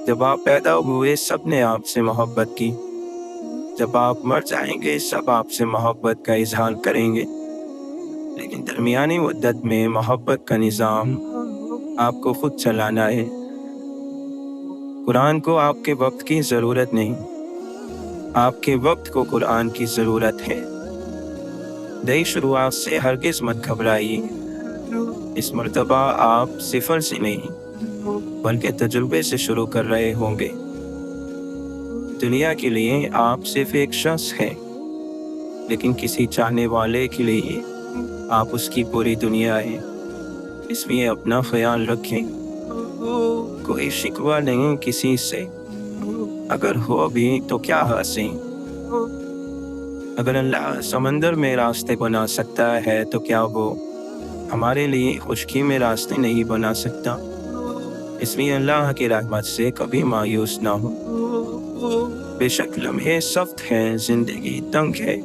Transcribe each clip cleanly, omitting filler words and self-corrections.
जब आप पैदा हुए सब ने आपसे मोहब्बत की, जब आप मर जाएंगे सब आपसे मोहब्बत का इजहार करेंगे, लेकिन दरमियानी मुद्दत में मोहब्बत का निज़ाम आपको खुद चलाना है। कुरान को आपके वक्त की ज़रूरत नहीं, आपके वक्त को कुरान की ज़रूरत है। नई शुरुआत से हरगिज़ मत घबराइए। इस मर्तबा आप सिफर से नहीं बल्कि तजुर्बे से शुरू कर रहे होंगे। दुनिया के लिए आप सिर्फ एक शख्स हैं, लेकिन किसी चाहने वाले के लिए आप उसकी पूरी दुनिया है। इसलिए अपना ख्याल रखें। कोई शिकवा नहीं किसी से, अगर हो भी तो क्या हासिल। अगर अल्लाह समंदर में रास्ते बना सकता है तो क्या वो हमारे लिए खुशकी में रास्ते नहीं बना सकता। इसलिए अल्लाह की रहमत से कभी मायूस ना हो। बेशक लम्हे सख्त हैं, जिंदगी तंग है,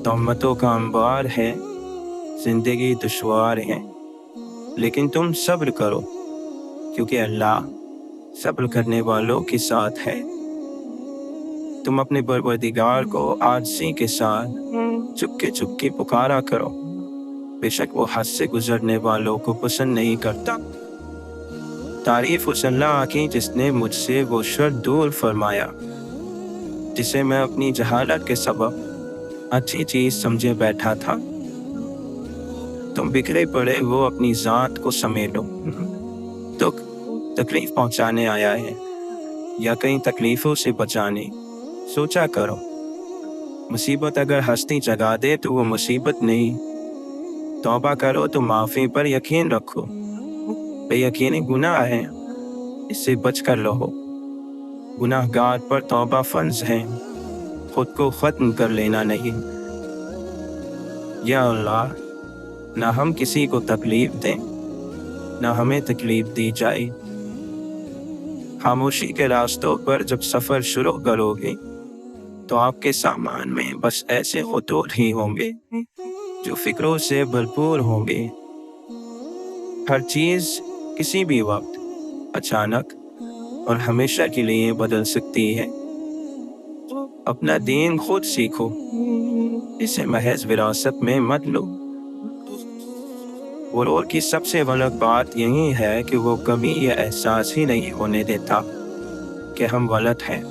तोहमतों का अंबार है, जिंदगी दुश्वार है, लेकिन तुम सब्र करो, क्योंकि अल्लाह सब्र करने वालों के साथ है। तुम अपने परवरदिगार को आजिज़ी के साथ चुपके चुपके पुकारा करो, बेशक वो हद से गुजरने वालों को पसंद नहीं करता। तारीफ उस अल्लाह की जिसने मुझसे वो शर दूर फरमाया, जिसे मैं अपनी जहालत के सबब अच्छी चीज समझे बैठा था। तुम बिखरे पड़े वो अपनी जात को समेटो। तो तकलीफ पहुंचाने आया है या कई तकलीफों से बचाने, सोचा करो। मुसीबत अगर हस्ती जगा दे तो वो मुसीबत नहीं। तौबा करो तो माफ़ी पर यकीन रखो। बेयकीनी गुनाह है, इससे बच कर रहो। गुनाहगार पर तौबा फर्ज है, खुद को ख़त्म कर लेना नहीं। या अल्लाह, ना हम किसी को तकलीफ दें, ना हमें तकलीफ दी जाए। खामोशी के रास्तों पर जब सफ़र शुरू करोगे तो आपके सामान में बस ऐसे खुतूत ही होंगे जो फिक्रों से भरपूर होंगे। हर चीज़ किसी भी वक्त अचानक और हमेशा के लिए बदल सकती है। अपना दीन खुद सीखो, इसे महज विरासत में मत लो। गुरूर की सबसे गलत बात यही है कि वो कभी यह एहसास ही नहीं होने देता कि हम गलत हैं।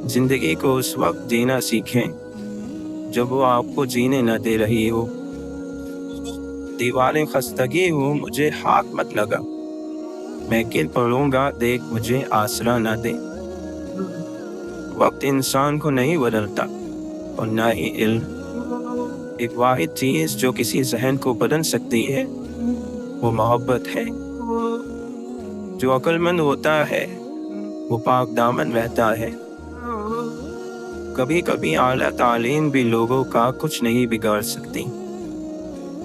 जिंदगी को उस वक्त जीना सीखें जब वो आपको जीने न दे रही हो। दीवारें खस्तगी हो मुझे हाथ मत लगा, मैं गिर पड़ूंगा देख मुझे आसरा न दे। वक्त इंसान को नहीं बदलता और ना ही इल्म। एक वाहिद चीज जो किसी जहन को बदल सकती है वो मोहब्बत है। जो अक्लमंद होता है वो पाक दामन रहता है। कभी कभी आला तालीम भी लोगों का कुछ नहीं बिगाड़ सकती,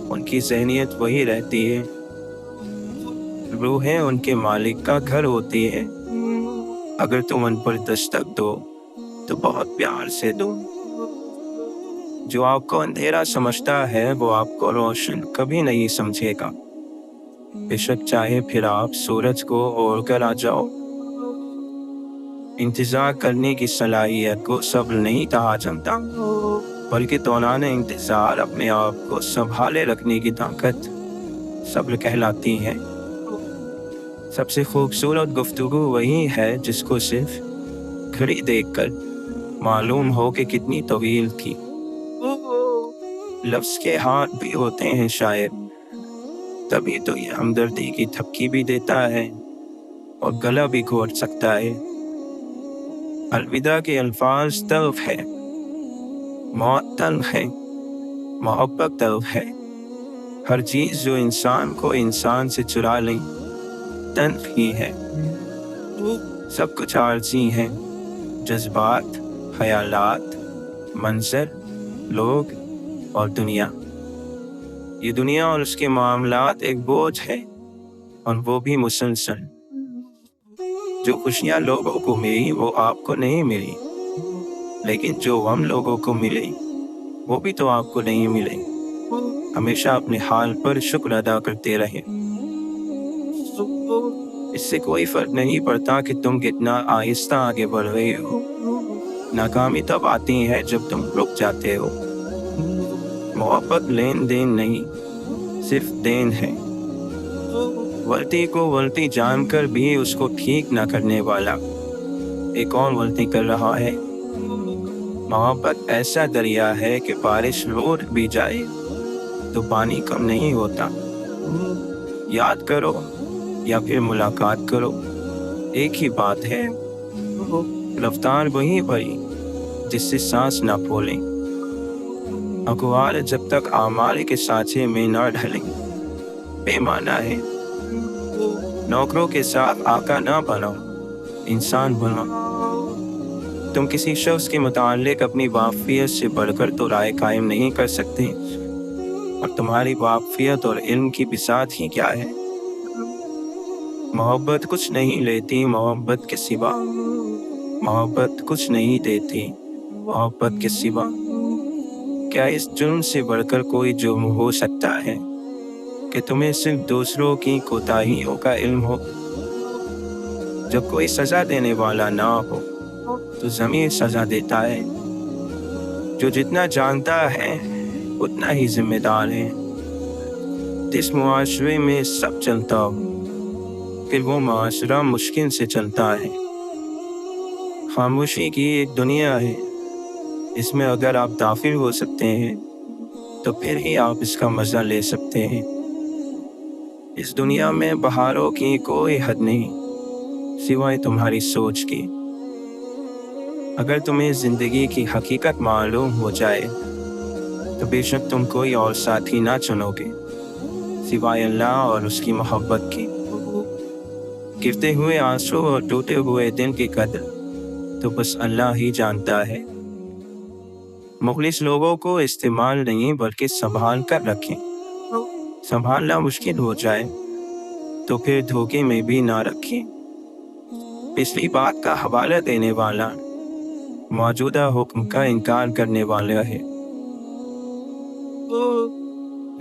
उनकी ज़हनियत वही रहती है। रूहें उनके मालिक का घर होती है। अगर तुम उन पर दस्तक दो तो बहुत प्यार से दो। जो आपको अंधेरा समझता है वो आपको रोशन कभी नहीं समझेगा, बेशक चाहे फिर आप सूरज को ओढ़ कर आ जाओ। इंतजार करने की सलाहियत को सब्र नहीं कहा जाता, बल्कि दौरान इंतजार अपने आप को संभाले रखने की ताकत सब्र कहलाती है। सबसे खूबसूरत गुफ्तगू वही है जिसको सिर्फ घड़ी देखकर मालूम हो कि कितनी तवील थी। लफ्ज़ के हाथ भी होते हैं शायद, तभी तो ये हमदर्दी की थपकी भी देता है और गला भी घोट सकता है। अलविदा के अल्फाज तल्ख है, मौत तल्ख है, मोहब्बत तल्ख है। हर चीज़ जो इंसान को इंसान से चुरा ले तल्ख ही है। सब कुछ आरज़ी है, जज्बात, ख्यालात, मंजर, लोग और दुनिया। ये दुनिया और उसके मामलात एक बोझ है, और वो भी मुसलसल। जो खुशियाँ लोगों को मिली वो आपको नहीं मिली, लेकिन जो हम लोगों को मिले वो भी तो आपको नहीं मिले। हमेशा अपने हाल पर शुक्र अदा करते रहे। اس سے کوئی فرق نہیں پڑتا کہ تم کتنا آہستہ آگے بڑھ رہے ہو، ناکامی تب آتی ہے جب تم رک جاتے ہو۔ محبت لین دین نہیں، صرف دین ہے۔ غلطی کو غلطی جان کر بھی اس کو ٹھیک نہ کرنے والا ایک اور غلطی کر رہا ہے۔ محبت ایسا دریا ہے کہ بارش روٹ بھی جائے تو پانی کم نہیں ہوتا۔ یاد کرو یا پھر ملاقات کرو، ایک ہی بات ہے، رفتار وہی بڑھی جس سے سانس نہ پھولیں۔ اقوال جب تک اعمال کے سانچے میں نہ ڈھلیں بے معنی ہے۔ نوکروں کے ساتھ آقا نہ بنو، انسان بنو۔ تم کسی شخص کے متعلق اپنی واقفیت سے بڑھ کر تو رائے قائم نہیں کر سکتے، اور تمہاری واقفیت اور علم کی بساط ہی کیا ہے۔ محبت کچھ نہیں لیتی محبت کے سوا، محبت کچھ نہیں دیتی محبت کے سوا۔ کیا اس جرم سے بڑھ کر کوئی جرم ہو سکتا ہے کہ تمہیں صرف دوسروں کی کوتاہیوں کا علم ہو؟ جب کوئی سزا دینے والا نہ ہو تو ضمیر سزا دیتا ہے۔ جو جتنا جانتا ہے اتنا ہی ذمہ دار ہے۔ جس معاشرے میں سب چلتا ہو پھر وہ معاشرہ مشکل سے چلتا ہے۔ خاموشی کی ایک دنیا ہے، اس میں اگر آپ داخل ہو سکتے ہیں تو پھر ہی آپ اس کا مزہ لے سکتے ہیں۔ اس دنیا میں بہاروں کی کوئی حد نہیں سوائے تمہاری سوچ کی۔ اگر تمہیں زندگی کی حقیقت معلوم ہو جائے تو بے شک تم کوئی اور ساتھی نہ چنو گے سوائے اللہ اور اس کی محبت کی۔ گرتے ہوئے آنسو اور ٹوٹے ہوئے دل کی قدر تو بس اللہ ہی جانتا ہے۔ مخلص لوگوں کو استعمال نہیں بلکہ سنبھال کر رکھیں۔ سنبھالنا مشکل ہو جائے تو پھر دھوکے میں بھی نہ رکھیں۔ پچھلی بات کا حوالہ دینے والا موجودہ حکم کا انکار کرنے والا ہے۔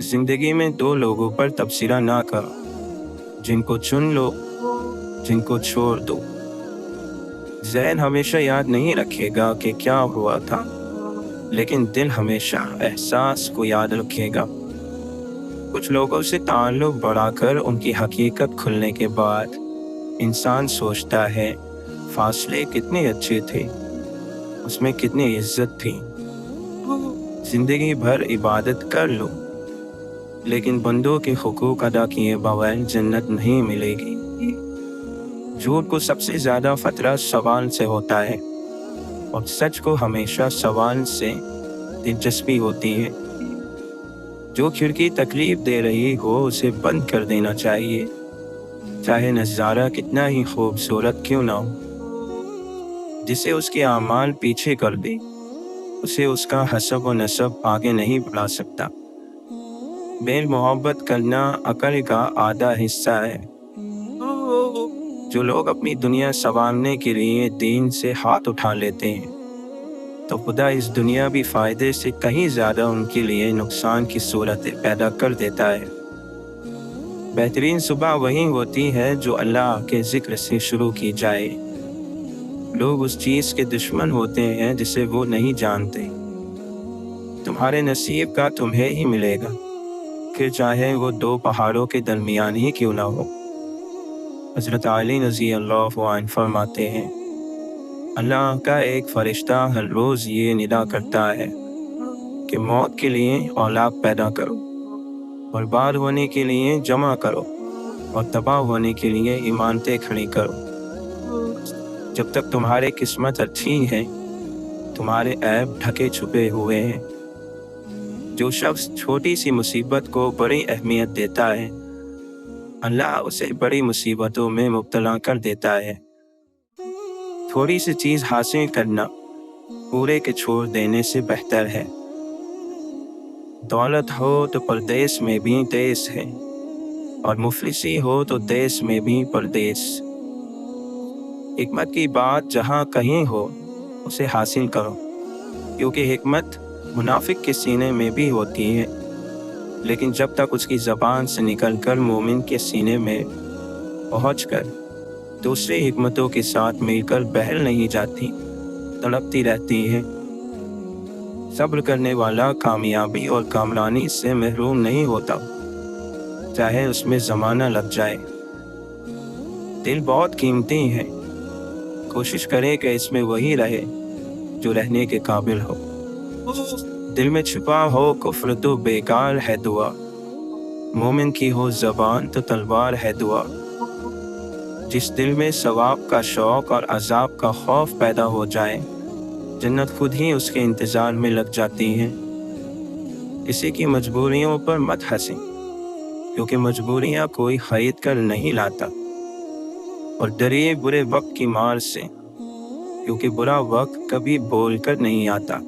زندگی میں دو لوگوں پر تبصرہ نہ کرو، جن کو چن لو، جن کو چھوڑ دو۔ ذہن ہمیشہ یاد نہیں رکھے گا کہ کیا ہوا تھا، لیکن دل ہمیشہ احساس کو یاد رکھے گا۔ کچھ لوگوں سے تعلق بڑھا کر ان کی حقیقت کھلنے کے بعد انسان سوچتا ہے فاصلے کتنے اچھے تھے، اس میں کتنی عزت تھی۔ زندگی بھر عبادت کر لو لیکن بندوں کے حقوق ادا کیے بغیر جنت نہیں ملے گی۔ جھوٹ کو سب سے زیادہ خطرہ سوال سے ہوتا ہے، اور سچ کو ہمیشہ سوال سے دلچسپی ہوتی ہے۔ جو کھڑکی تکلیف دے رہی ہو اسے بند کر دینا چاہیے، چاہے نظارہ کتنا ہی خوبصورت کیوں نہ ہو۔ جسے اس کے اعمال پیچھے کر دے اسے اس کا حسب و نسب آگے نہیں بڑھا سکتا۔ میل محبت کرنا عقل کا آدھا حصہ ہے۔ جو لوگ اپنی دنیا سنوارنے کے لیے دین سے ہاتھ اٹھا لیتے ہیں تو خدا اس دنیاوی فائدے سے کہیں زیادہ ان کے لیے نقصان کی صورتیں پیدا کر دیتا ہے۔ بہترین صبح وہی ہوتی ہے جو اللہ کے ذکر سے شروع کی جائے۔ لوگ اس چیز کے دشمن ہوتے ہیں جسے وہ نہیں جانتے۔ تمہارے نصیب کا تمہیں ہی ملے گا، پھر چاہے وہ دو پہاڑوں کے درمیان ہی کیوں نہ ہو۔ حضرت علی رضی اللہ عنہ فرماتے ہیں، اللہ کا ایک فرشتہ ہر روز یہ ندا کرتا ہے کہ موت کے لیے اولاد پیدا کرو، برباد ہونے کے لیے جمع کرو، اور تباہ ہونے کے لیے امانتیں کھڑی کرو۔ جب تک تمہاری قسمت اچھی ہے تمہارے عیب ڈھکے چھپے ہوئے ہیں۔ جو شخص چھوٹی سی مصیبت کو بڑی اہمیت دیتا ہے اللہ اسے بڑی مصیبتوں میں مبتلا کر دیتا ہے۔ تھوڑی سی چیز حاصل کرنا پورے کے چھوڑ دینے سے بہتر ہے۔ دولت ہو تو پردیس میں بھی دیس ہے، اور مفلسی ہو تو دیس میں بھی پردیس۔ حکمت کی بات جہاں کہیں ہو اسے حاصل کرو، کیونکہ حکمت منافق کے سینے میں بھی ہوتی ہے، لیکن جب تک اس کی زبان سے نکل کر مومن کے سینے میں پہنچ کر दूसरी हिकमतों के साथ मिलकर बहल नहीं जाती, तड़पती रहती है। सब्र करने वाला कामयाबी और कामरानी से महरूम नहीं होता, चाहे उसमें ज़माना लग जाए। दिल बहुत कीमती है, कोशिश करे कि इसमें वही रहे जो रहने के काबिल हो। दिल में छुपा हो कुफ्र तो बेकार है दुआ, मोमिन की हो ज़बान तो तलवार है दुआ। जिस दिल में सवाब का शौक़ और अजाब का खौफ पैदा हो जाए, जन्नत खुद ही उसके इंतज़ार में लग जाती है। किसी की मजबूरियों पर मत हंसें, क्योंकि मजबूरियाँ कोई खरीद कर नहीं लाता। और डरिए बुरे वक्त की मार से, क्योंकि बुरा वक्त कभी बोल कर नहीं आता।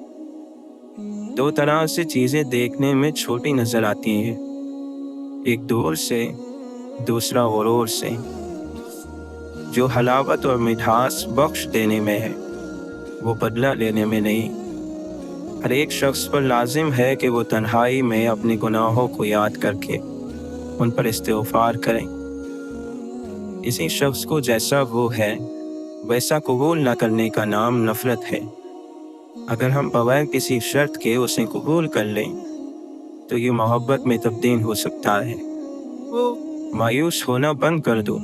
दो तरह से चीज़ें देखने में छोटी नज़र आती हैं, एक दूर से, दूसरा गुरूर से। जो हलावत और मिठास बख्श देने में है, वो बदला लेने में नहीं। हर एक शख्स पर लाजिम है कि वो तन्हाई में अपने गुनाहों को याद करके उन पर इस्तिग़फ़ार करें। किसी शख्स को जैसा वो है वैसा कबूल न करने का नाम नफ़रत है। अगर हम बगैर किसी शर्त के उसे कबूल कर लें तो ये मोहब्बत में तब्दील हो सकता है। मायूस होना बंद कर दो,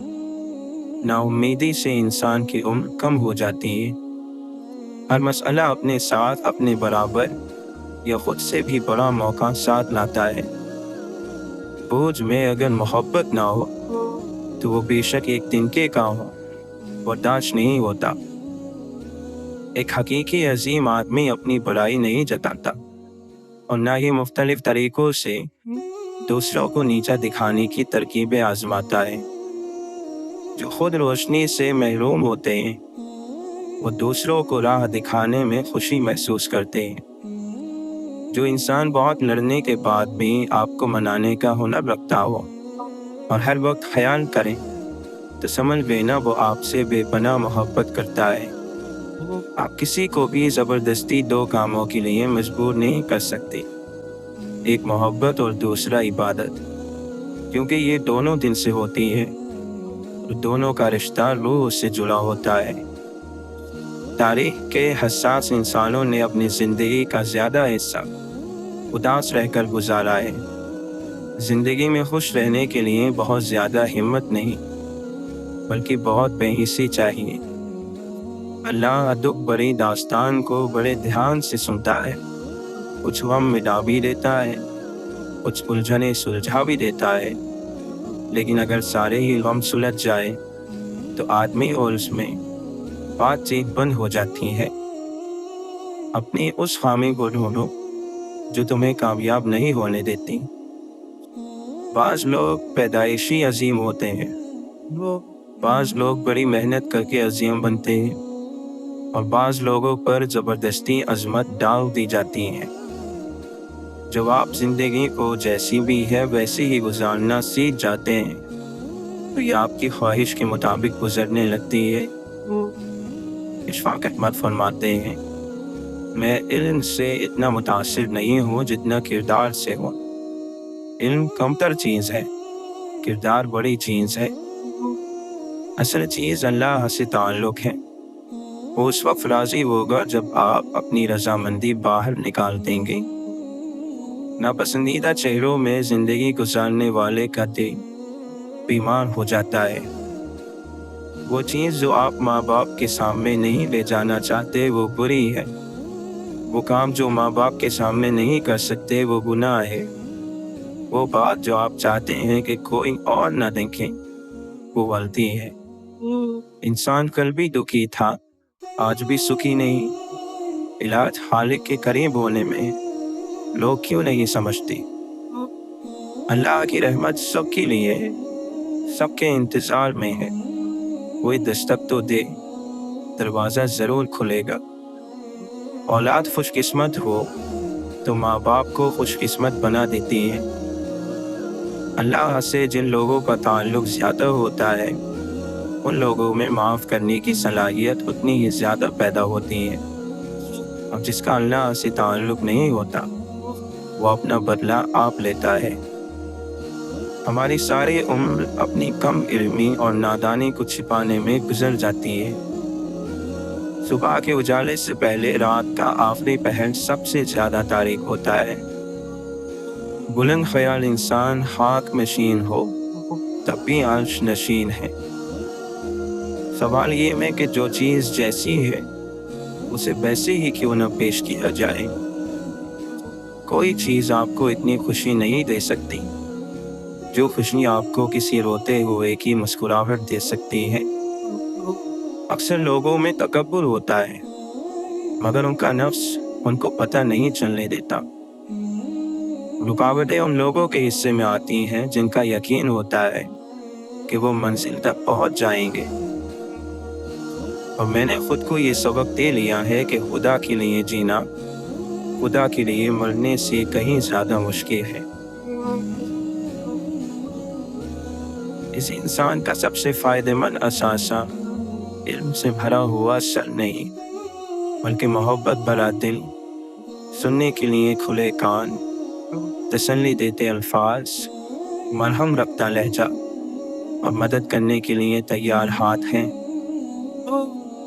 नाउम्मीदी से इंसान की उम्र कम हो जाती है। हर मसला अपने साथ अपने बराबर या खुद से भी बड़ा मौका साथ लाता है। बोझ में अगर मोहब्बत ना हो तो वो बेशक एक तिनके का हो, बर्दाश्त नहीं होता। एक हकीकी अजीम आदमी अपनी बुराई नहीं जताता और ना ही मुख्तलिफ तरीक़ों से दूसरों को नीचा दिखाने की तरकीबें आजमाता है। जो खुद रोशनी से महरूम होते हैं वो दूसरों को राह दिखाने में खुशी महसूस करते हैं। जो इंसान बहुत लड़ने के बाद भी आपको मनाने का हुनर रखता हो और हर वक्त ख्याल करें तो समझ लेना वो आपसे बेपनाह मोहब्बत करता है। आप किसी को भी ज़बरदस्ती दो कामों के लिए मजबूर नहीं कर सकते, एक मोहब्बत और दूसरा इबादत, क्योंकि ये दोनों दिल से होती है और दोनों का रिश्ता रूह से जुड़ा होता है। तारीख़ के हसास इंसानों ने अपनी ज़िंदगी का ज़्यादा हिस्सा उदास रहकर गुजारा है। ज़िंदगी में खुश रहने के लिए बहुत ज़्यादा हिम्मत नहीं बल्कि बहुत बेहिसी चाहिए। अल्लाह दुख भरी दास्तान को बड़े ध्यान से सुनता है, कुछ गम मिटा भी देता है, कुछ उलझने सुलझा भी देता है। लेकिन अगर सारे ही गम सुलझ जाए तो आदमी और उसमें बातचीत बंद हो जाती है। अपनी उस खामी को ढूंढो जो तुम्हें कामयाब नहीं होने देती। बाज़ लोग पैदाइशी अजीम होते हैं, बाज़ लोग बड़ी मेहनत करके अजीम बनते हैं और बाज़ लोगों पर ज़बरदस्ती अज़मत डाल दी जाती है। जब आप ज़िंदगी को जैसी भी है वैसे ही गुजारना सीख जाते हैं तो ये आपकी ख्वाहिश के मुताबिक गुजरने लगती है। इशफाक़ अहमद फरमाते हैं, मैं इल्म से इतना मुतासिर नहीं हूँ जितना किरदार से हूँ। इल्म कमतर चीज़ है, किरदार बड़ी चीज़ है। असल चीज़ अल्लाह से ताल्लुक़ है। वो उस वक्त राज़ी होगा जब आप अपनी रज़ामंदी बाहर निकाल देंगे। नापसंदीदा चेहरों में ज़िंदगी गुजारने वाले का दिल बीमार हो जाता है। वो चीज़ जो आप माँ बाप के सामने नहीं ले जाना चाहते वो बुरी है। वो काम जो माँ बाप के सामने नहीं कर सकते वो गुनाह है। वो बात जो आप चाहते हैं कि कोई और ना देखे वो गलती है। इंसान कल भी दुखी था, आज भी सुखी नहीं। इलाज खालिक के करीब होने में लोग क्यों नहीं समझते। अल्लाह की रहमत सबके लिए है, सबके इंतज़ार में है। कोई दस्तक तो दे, दरवाज़ा ज़रूर खुलेगा। औलाद खुशकिस्मत हो तो माँ बाप को खुशकिस्मत बना देती है। अल्लाह से जिन लोगों का ताल्लुक़ ज़्यादा होता है उन लोगों में माफ़ करने की सलाहियत उतनी ही ज़्यादा पैदा होती है। और जिसका अल्लाह से ताल्लुक़ नहीं होता वो अपना बदला आप लेता है। ہماری ساری عمر اپنی کم علمی اور نادانی کو چھپانے میں گزر جاتی ہے۔ صبح کے اجالے سے پہلے رات کا آخری پہر سب سے زیادہ تاریک ہوتا ہے۔ بلند خیال انسان خاک نشین ہو تب بھی عرش نشین ہے۔ سوال یہ ہے کہ جو چیز جیسی ہے اسے ویسے ہی کیوں نہ پیش کیا جائے۔ کوئی چیز آپ کو اتنی خوشی نہیں دے سکتی جو خوشی آپ کو کسی روتے ہوئے کی مسکراہٹ دے سکتی ہے۔ اکثر لوگوں میں تکبر ہوتا ہے مگر ان کا نفس ان کو پتہ نہیں چلنے دیتا۔ رکاوٹیں ان لوگوں کے حصے میں آتی ہیں جن کا یقین ہوتا ہے کہ وہ منزل تک پہنچ جائیں گے۔ اور میں نے خود کو یہ سبق دے لیا ہے کہ خدا کے لیے جینا خدا کے لیے مرنے سے کہیں زیادہ مشکل ہے۔ اس انسان کا سب سے فائدہ مند اثاثہ علم سے بھرا ہوا سر نہیں بلکہ محبت بھرا دل، سننے کے لیے کھلے کان، تسلی دیتے الفاظ، مرہم رکھتا لہجہ اور مدد کرنے کے لیے تیار ہاتھ ہیں۔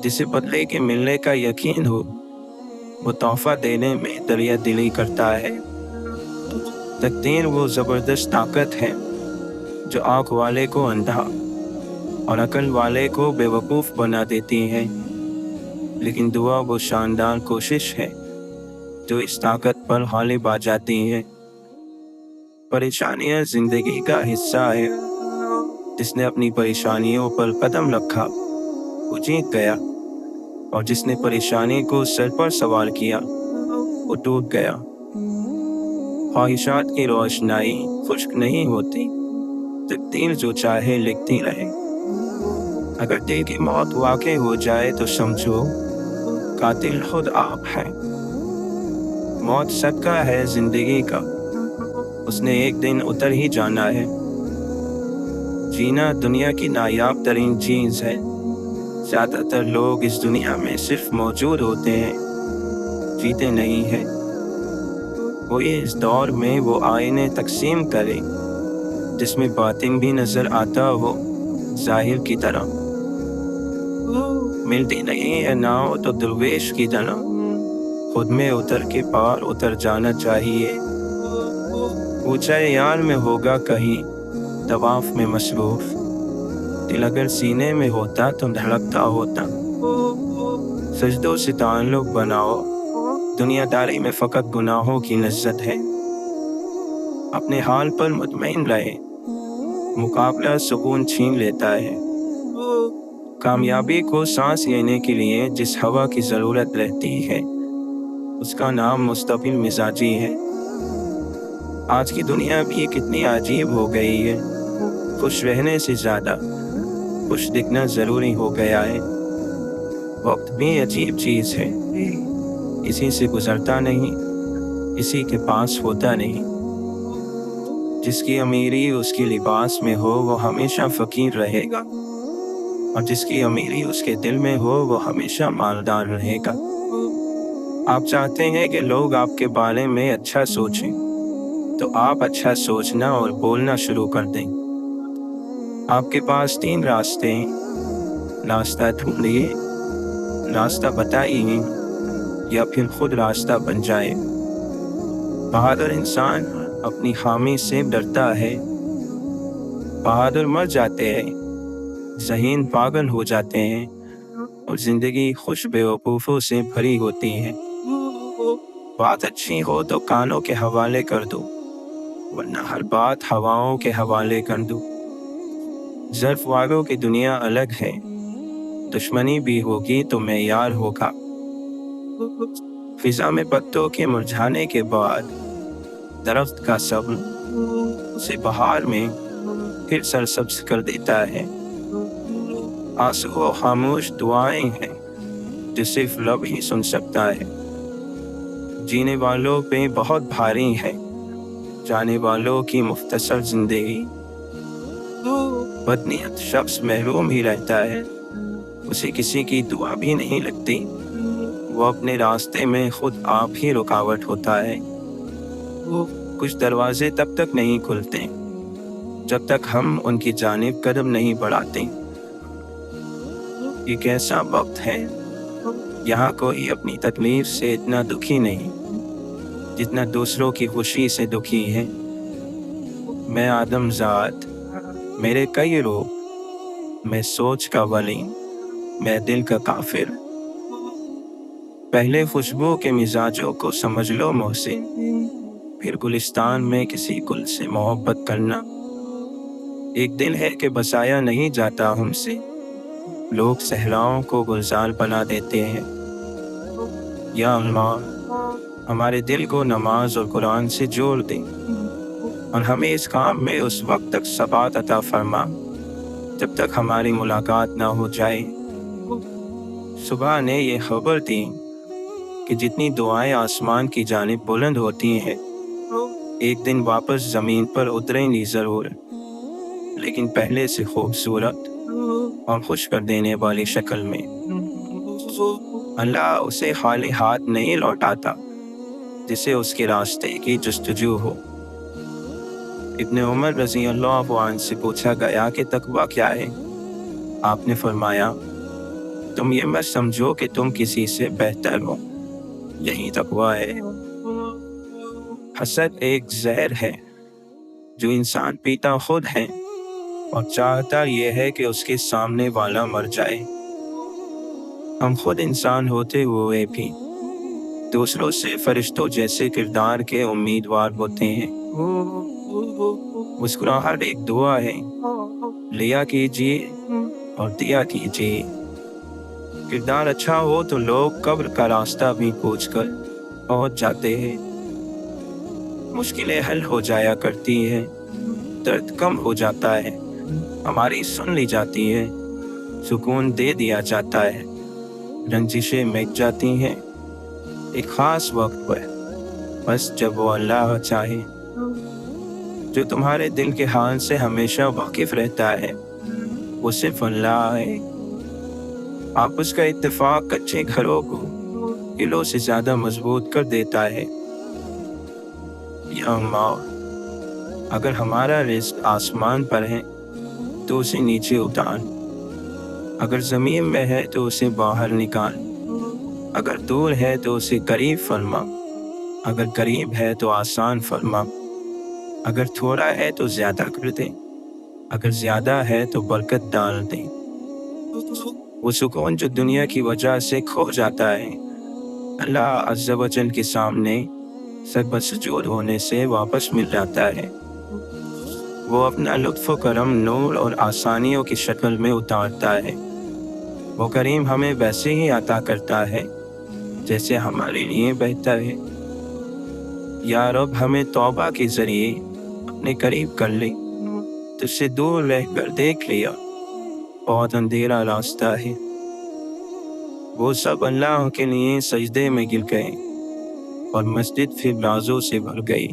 جسے بدلے کے ملنے کا یقین ہو وہ تحفہ دینے میں دریا دلی کرتا ہے۔ تقدیر وہ زبردست طاقت ہے جو آنکھ والے کو اندھا اور عقل والے کو بے وقوف بنا دیتی ہے، لیکن دعا وہ شاندار کوشش ہے جو اس طاقت پر غالب آ جاتی ہے۔ پریشانیاں زندگی کا حصہ ہے۔ جس نے اپنی پریشانیوں پر قدم رکھا وہ جیت گیا، اور جس نے پریشانی کو سر پر سوار کیا وہ ٹوٹ گیا۔ خواہشات کی روشنائی خشک نہیں ہوتی، تقدیر جو چاہے لکھتی رہے۔ اگر دل کی موت واقع ہو جائے تو سمجھو قاتل خود آپ ہیں۔ موت صدقہ ہے زندگی کا، اس نے ایک دن اتر ہی جانا ہے۔ جینا دنیا کی نایاب ترین چیز ہے۔ زیادہ تر لوگ اس دنیا میں صرف موجود ہوتے ہیں، جیتے نہیں ہیں۔ وہ اس دور میں وہ آئینے تقسیم کرے جس میں باطن بھی نظر آتا ہو ظاہر کی طرح۔ ملتی نہیں ہے ناؤ تو درویش کی طرح خود میں اتر کے پار اتر جانا چاہیے۔ اونچا یار میں ہوگا کہیں طواف میں مصروف، دل اگر سینے میں ہوتا تو دھڑکتا ہوتا۔ سجدوں سے تعلق بناؤ، دنیا داری میں فقط گناہوں کی لذت ہے۔ اپنے حال پر مطمئن رہے، مقابلہ سکون چھین لیتا ہے۔ کامیابی کو سانس لینے کے لیے جس ہوا کی ضرورت رہتی ہے اس کا نام مستقل مزاجی ہے۔ آج کی دنیا بھی کتنی عجیب ہو گئی ہے۔ خوش رہنے سے زیادہ خوش دکھنا ضروری ہو گیا ہے۔ وقت بھی عجیب چیز ہے، اسی سے گزرتا نہیں، اسی کے پاس ہوتا نہیں۔ جس کی امیری اس کی لباس میں ہو وہ ہمیشہ فقیر رہے گا، اور جس کی امیری اس کے دل میں ہو وہ ہمیشہ مالدار رہے گا۔ آپ چاہتے ہیں کہ لوگ آپ کے بارے میں اچھا سوچیں تو آپ اچھا سوچنا اور بولنا شروع کر دیں۔ آپ کے پاس 3 راستے ہیں، راستہ ڈھونڈیے، راستہ بتائیے یا پھر خود راستہ بن جائے۔ بہادر انسان اپنی خامی سے ڈرتا ہے۔ بہادر مر جاتے ہیں، ذہین پاگل ہو جاتے ہیں، اور زندگی خوش بیوقوفوں سے بھری ہوتی ہے۔ بات اچھی ہو تو کانوں کے حوالے کر دو، ورنہ ہر بات ہواؤں کے حوالے کر دو۔ ظرف والوں کی دنیا الگ ہے، دشمنی بھی ہوگی تو معیار ہوگا۔ فضا میں پتوں کے مرجھانے کے بعد درخت کا صبر اسے بہار میں پھر سرسبز کر دیتا ہے۔ آنسو و خاموش دعائیں ہیں جو صرف رب ہی سن سکتا ہے۔ جینے والوں پہ بہت بھاری ہے، جانے والوں کی مختصر زندگی۔ بدنیت شخص محروم ہی رہتا ہے، اسے کسی کی دعا بھی نہیں لگتی، وہ اپنے راستے میں خود آپ ہی رکاوٹ ہوتا ہے۔ کچھ دروازے تب تک نہیں کھلتے जब तक हम उनकी जानिब कदम नहीं बढ़ाते। एक ऐसा वक्त है यहाँ कोई अपनी तकलीफ से इतना दुखी नहीं जितना दूसरों की खुशी से दुखी है। मैं आदमजाद, मेरे कई रूप, मैं सोच का वली, मैं दिल का काफिर। पहले खुशबू के मिजाजों को समझ लो मोहसिन, फिर गुलिस्तान में किसी गुल से मोहब्बत करना। एक दिल है कि बसाया नहीं जाता हमसे, लोग सहराओं को गुलजार बना देते हैं। या अल्लाह, हमारे दिल को नमाज और कुरान से जोड़ दे और हमें इस काम में उस वक्त तक सबात अता फरमा जब तक हमारी मुलाकात ना हो जाए। सुबह ने ये खबर दी कि जितनी दुआएं आसमान की जानिब बुलंद होती हैं, एक दिन वापस ज़मीन पर उतरेंगी ज़रूर, लेकिन पहले से खूबसूरत और खुश कर देने वाली शक्ल में। अल्लाह उसे खाली हाथ नहीं लौटाता जिसे उसके रास्ते की जस्तजू हो। इब्ने उमर रज़ी अल्लाह अन्हु से पूछा गया कि तकवा क्या है? आपने फरमाया, तुम ये मत समझो कि तुम किसी से बेहतर हो, यही तकवा है। हसद एक जहर है जो इंसान पीता खुद है और चाहता यह है कि उसके सामने वाला मर जाए। हम खुद इंसान होते हुए भी दूसरों से फरिश्तों जैसे किरदार के उम्मीदवार होते हैं। मुस्कुराहट एक दुआ है, लिया कीजिए और दिया कीजिए। किरदार अच्छा हो तो लोग कब्र का रास्ता भी पूछकर पहुंच जाते हैं। मुश्किलें हल हो जाया करती हैं, दर्द कम हो जाता है, हमारी सुन ली जाती है, सुकून दे दिया जाता है, रंजिशें मिट जाती हैं एक खास वक्त पर, बस जब वो अल्लाह चाहे, जो तुम्हारे दिल के हाल से हमेशा वाकिफ रहता है। वो सिर्फ अल्लाह है। आपस का इत्तेफाक कच्चे घरों को किलों से ज्यादा मजबूत कर देता है। या अल्लाह, अगर हमारा रिज़्क आसमान पर है तो उसे नीचे उतार, अगर जमीन में है तो उसे बाहर निकाल, अगर दूर है तो उसे करीब फरमा, अगर करीब है तो आसान फरमा, अगर थोड़ा है तो ज्यादा कर दे, अगर ज्यादा है तो बरकत डाल दे। वो सुकून जो दुनिया की वजह से खो जाता है, अल्लाह अज़्ज़ा व जल के सामने सजद होने से वापस मिल जाता है। वो अपना लुत्फ़ करम, नूर और आसानियों की शक्ल में उतारता है। वो करीम हमें वैसे ही अता करता है जैसे हमारे लिए बेहतर है। या रब, हमें तौबा के जरिए अपने करीब कर ले, तुझसे दूर रहकर देख लिया बहुत अंधेरा रास्ता है। वो सब अल्लाह के लिए सजदे में गिर गए और मस्जिद फिर राजों से भर गई।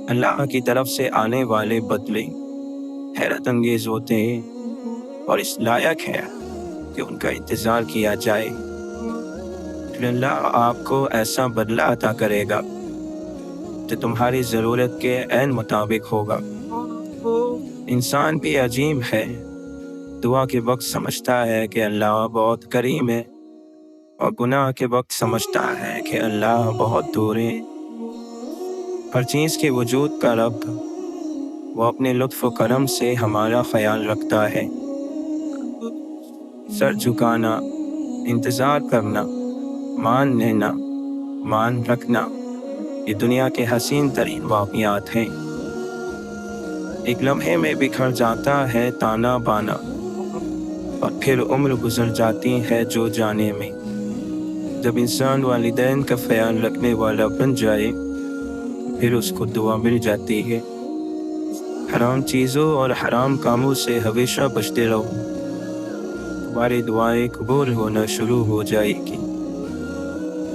अल्लाह की तरफ से आने वाले बदले हैरत अंगेज होते हैं और इस लायक है कि उनका इंतजार किया जाए। फिर अल्लाह आपको ऐसा बदला अता करेगा जो तुम्हारी ज़रूरत के ऐन मुताबिक होगा। इंसान भी अजीब है, दुआ के वक्त समझता है कि अल्लाह बहुत करीम है और गुनाह के वक्त समझता है कि अल्लाह बहुत दूर है। हर चीज़ के वजूद का रब, वो अपने लुत्फ़ करम से हमारा ख्याल रखता है। सर झुकाना, इंतज़ार करना, मान लेना, मान रखना, ये दुनिया के हसीन तरीन वाक़ियात हैं। एक लम्हे में बिखर जाता है ताना बाना और फिर उम्र गुजर जाती है जो जाने में। जब इंसान वालिदैन का ख्याल रखने वाला बन जाए फिर उसको दुआ मिल जाती है। हराम चीज़ों और हराम कामों से हमेशा बचते रहो, तुम्हारी दुआएं कबूल होना शुरू हो जाएगी।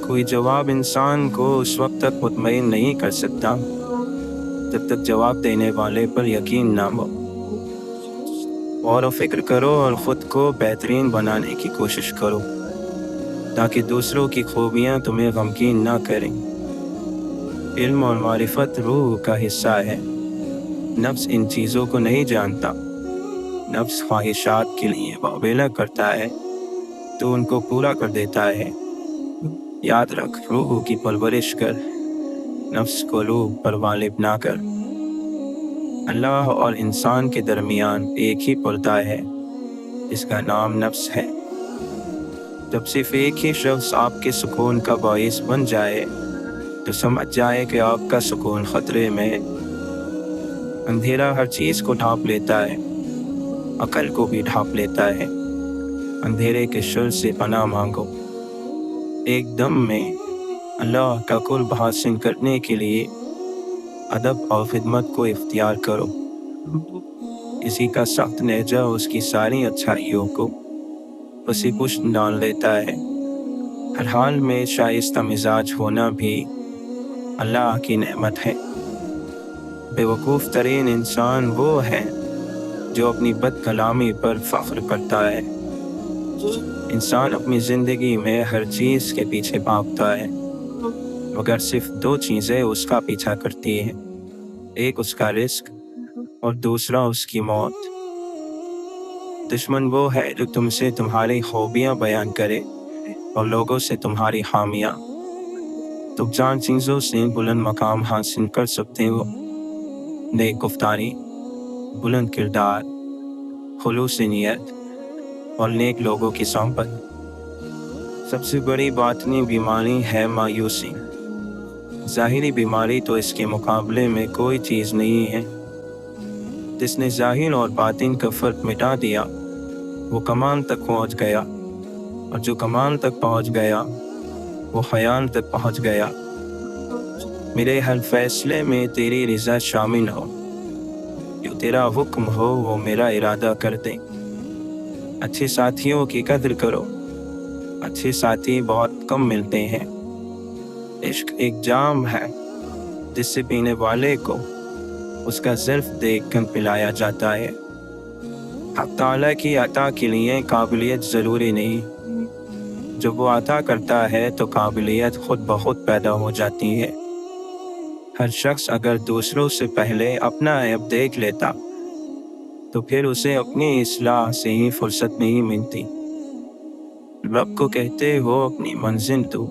कोई जवाब इंसान को उस वक्त तक मुतमईन नहीं कर सकता जब तक जवाब देने वाले पर यकीन ना हो। और फिक्र करो और ख़ुद को बेहतरीन बनाने की कोशिश करो ताकि दूसरों की खूबियाँ तुम्हें गमगीन ना करें। इल्म और मारिफत रूह का हिस्सा है, नफ्स इन चीज़ों को नहीं जानता। नफ्स ख्वाहिशात के लिए वावेला करता है तो उनको पूरा कर देता है। याद रख, रूह की परवरिश कर, नफ्स को रूह पर गालिब ना कर। अल्लाह और इंसान के दरमियान एक ही पर्दा है जिसका नाम नफ्स है। जब सिर्फ एक ही शख्स आपके सुकून का बाइस बन जाए तो समझ जाए कि आपका सुकून खतरे में है। अंधेरा हर चीज़ को ढांप लेता है, अकल को भी ढांप लेता है। अंधेरे के शर से पनाह मांगो। एक दम में अल्लाह का कुर्ब हासिल करने के लिए अदब और खिदमत को इख्तियार करो। किसी का सख्त लहजा उसकी सारी अच्छाइयों को उसी पुष्ट डाल देता है। हर हाल में शाइस्ता मिजाज होना भी अल्लाह की नेमत है। बेवकूफ़ तरीन इंसान वो है जो अपनी बद कलामी पर फख्र करता है। इंसान अपनी ज़िंदगी में हर चीज़ के पीछे भागता है मगर सिर्फ दो चीज़ें उसका पीछा करती हैं, एक उसका रिस्क और दूसरा उसकी मौत। दुश्मन वो है जो तुमसे तुम्हारी खूबियाँ बयान करे और लोगों से तुम्हारी खामियाँ। तुम जान चीज़ों से बुलंद मकाम हासिल कर सकते हो, नेक गुफ्तारी, बुलंद किरदार, खुलूस नियत और नेक लोगों की सोहबत। सबसे बड़ी बातनी बीमारी है मायूसी। ज़ाहिरी बीमारी तो इसके मुकाबले में कोई चीज़ नहीं है। जिसने ज़ाहिर और बातिन का फ़र्क मिटा दिया वो कमाल तक पहुँच गया, और जो कमाल तक पहुँच गया वो ख़याल तक पहुँच गया। मेरे हर फैसले में तेरी रज़ा शामिल हो, जो तेरा हुक्म हो वो मेरा इरादा कर दे। अच्छे साथियों की कदर करो, अच्छे साथी बहुत कम मिलते हैं। इश्क एक जाम है जिससे पीने वाले को उसका ज़र्फ़ देख कर पिलाया जाता है। हक़ ताला की अता के लिए काबिलियत ज़रूरी नहीं, जब वो अता करता है तो काबिलियत खुद ब खुद पैदा हो जाती है। हर शख्स अगर दूसरों से पहले अपना ऐब देख लेता तो फिर उसे अपनी इस्लाह से ही फुर्सत नहीं मिलती। रब को कहते हो अपनी मंजिल तू,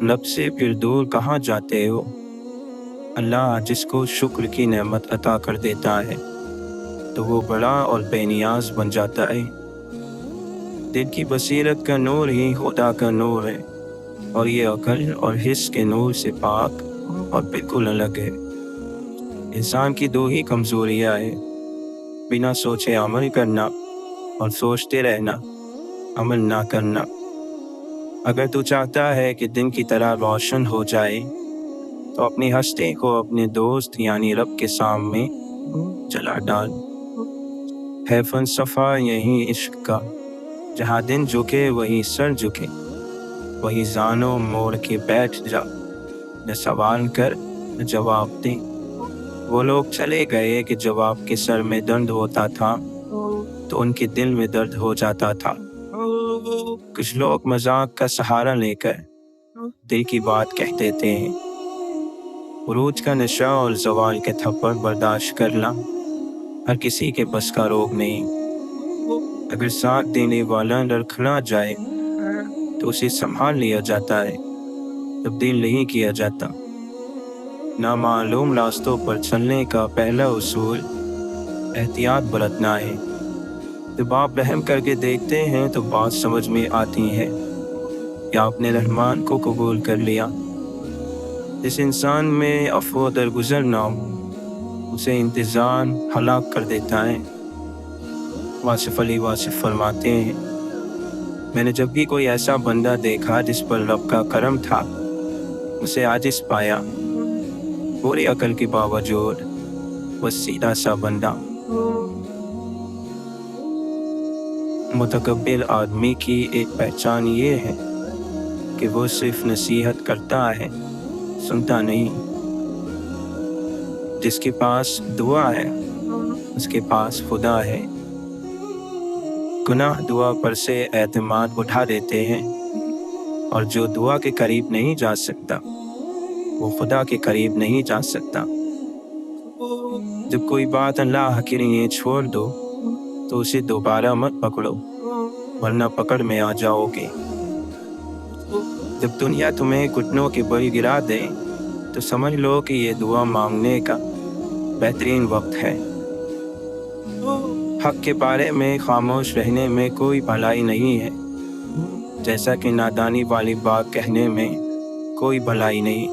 लब से फिर दूर कहाँ जाते हो। अल्लाह जिसको शुक्र की नेमत अता कर देता है तो वो बड़ा और बेनियाज बन जाता है। दिल की बसीरत का नूर ही खुदा का नूर है, और ये अकल और हिस्स के नूर से पाक और बिल्कुल अलग है। इंसान की दो ही कमज़ोरियाँ हैं, बिना सोचे अमल करना और सोचते रहना अमल ना करना। अगर तू चाहता है कि दिन की तरह रोशन हो जाए तो अपनी हस्ती को अपने दोस्त यानी रब के सामने चला डाल। है फलसफा यही इश्क का, जहाँ दिन झुके वही सर झुके, वही जानो मोड़ के बैठ जा, न सवाल कर न जवाब दे। वो लोग चले गए कि जब आपके सर में दर्द होता था तो उनके दिल में दर्द हो जाता था। कुछ लोग मजाक का सहारा लेकर दिल की बात कह देते हैं। उरूज का नशा और ज़वाल के थप्पड़ बर्दाश्त करना हर किसी के बस का रोग नहीं। अगर साथ देने वाला लड़खड़ा जाए तो उसे संभाल लिया जाता है, तब्दील नहीं किया जाता। नामालूम रास्तों पर चलने का पहला उसूल एहतियात बरतना है। जब आप रहम करके देखते हैं तो बात समझ में आती है कि आपने रहमान को कबूल कर लिया। जिस इंसान में अफ़्व दरगुज़र ना हो उसे इंतज़ाम हलाक कर देता है। वासिफ़ अली वासिफ़ फरमाते हैं, मैंने जब भी कोई ऐसा बंदा देखा जिस पर रब का करम था उसे आजिज़ पाया। पूरी अकल के बावजूद वो सीधा सा बंदा। मुतकब्बिर आदमी की एक पहचान ये है कि वो सिर्फ नसीहत करता है, सुनता नहीं। जिसके पास दुआ है उसके पास खुदा है। गुनाह दुआ पर से एतमाद उठा देते हैं, और जो दुआ के करीब नहीं जा सकता वो खुदा के करीब नहीं जा सकता। जब कोई बात अल्लाह के लिए छोड़ दो तो उसे दोबारा मत पकड़ो, वरना पकड़ में आ जाओगे। जब दुनिया तुम्हें घुटनों के बल गिरा दे तो समझ लो कि ये दुआ मांगने का बेहतरीन वक्त है। हक के बारे में खामोश रहने में कोई भलाई नहीं है, जैसा कि नादानी वाली बात कहने में कोई भलाई नहीं।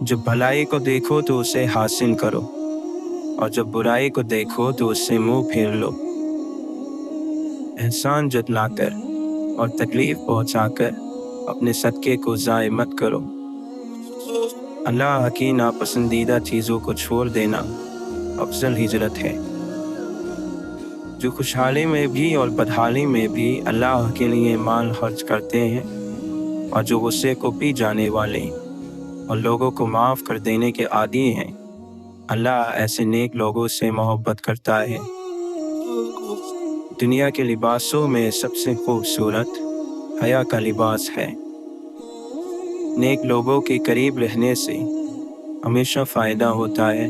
जब भलाई को देखो तो उसे हासिल करो, और जब बुराई को देखो तो उससे मुंह फेर लो। एहसान जतलाकर और तकलीफ पहुंचाकर अपने सदके को ज़ाय मत करो। अल्लाह की नापसंदीदा चीज़ों को छोड़ देना अफजल हिजरत है। जो खुशहाली में भी और बदहाली में भी अल्लाह के लिए माल खर्च करते हैं, और जो गुस्से को पी जाने वाले और लोगों को माफ़ कर देने के आदी हैं, अल्लाह ऐसे नेक लोगों से मोहब्बत करता है। दुनिया के लिबासों में सबसे खूबसूरत हया का लिबास है। नेक लोगों के करीब रहने से हमेशा फ़ायदा होता है।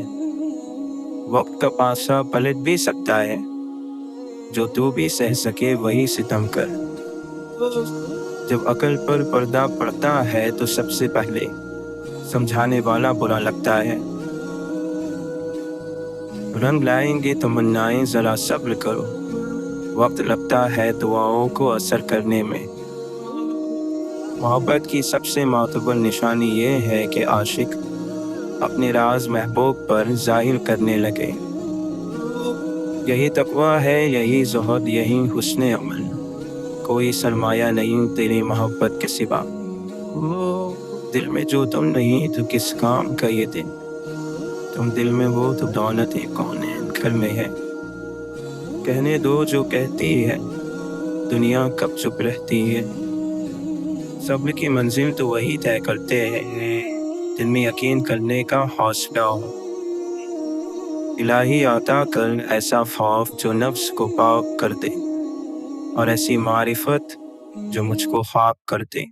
वक्त का पासा पलट भी सकता है, जो तू भी सह सके वही सितम कर। जब अकल पर पर्दा पड़ता है तो सबसे पहले समझाने वाला बुरा लगता है। रंग लाएंगे तमन्नाएं, ज़रा सब्र करो, वक्त लगता है दुआओं को असर करने में। मोहब्बत की सबसे मातबर निशानी ये है कि आशिक अपने राज महबूब पर ज़ाहिर करने लगे। यही तकवा है, यही ज़ुहद, यही हुस्न अमल। कोई सरमाया नहीं तेरी मोहब्बत के सिवा। दिल में जो तुम नहीं तो किस काम का ये दिन। तुम दिल में वो तो दौलत कौन है घर में है। कहने दो जो कहती है, दुनिया कब चुप रहती है। सब्र की मंजिल तो वही तय करते हैं जिनमें यकीन करने का हौसला हो। इलाही आता कर ऐसा खौफ जो नफ्स को पाक कर दे, और ऐसी मारिफत जो मुझको खाक कर दे।